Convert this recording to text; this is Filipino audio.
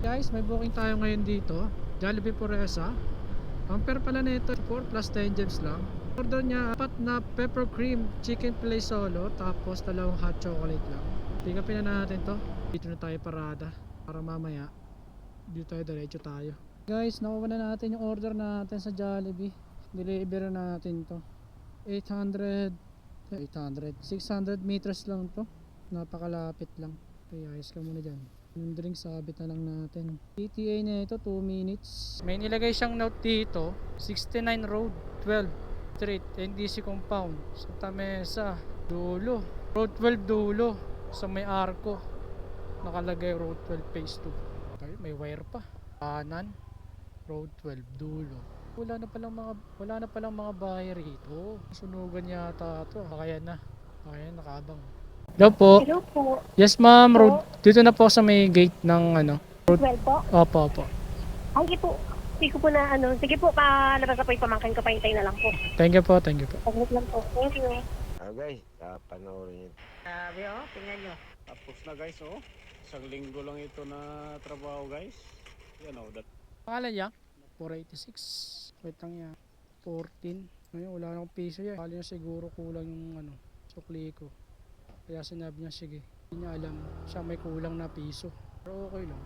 Guys, may booking tayo ngayon dito, Jollibee Puresa. Ang fare pala nito 4 plus 10 gems lang. Order niya 4 na pepper cream chicken fillet solo, tapos 2 hot chocolate lang. Pick upin na natin to. Dito na tayo parada para mamaya dito tayo, diretso tayo. Guys, nakuha na natin yung order natin sa Jollibee. Deliver na natin to. 600 meters lang to. Napakalapit lang. Okay, ayos ka muna dyan. Yung drink sabit na lang natin. ETA na ito 2 minutes. May nilagay siyang note dito, 69 Road 12 Street, NDC Compound, Santa Mesa, dulo. Road 12 dulo, sa may arko nakalagay Road 12 phase 2. Okay, may wire pa. Kanan, Road 12 dulo. Wala na palang mga bahay rito. Sunugan yata ito. Kaya nakaabang. Hello po. Hello po. Yes ma'am, road. Po. Dito na po sa may gate ng ano. Road. 12 po? Opo. Ay, po. Hindi ko po na ano. Sige po, palabas na po yung pamangkin ko. Pahintay na lang po. Thank you po. Saglit lang po. Thank you. Guys, panoorin nyo. Sabi tingnan nyo. Tapos na guys, oh. Isang linggo lang ito na trabaho guys. Yan oh. Pangalan niya? 486. Wait lang yan. 14. Ngayon wala na akong piso yan. Kali na siguro kulang yung ano, sukli ko. Kaya sinabi niya sige. Hindi niya alam siya may kulang na piso. Pero okay lang.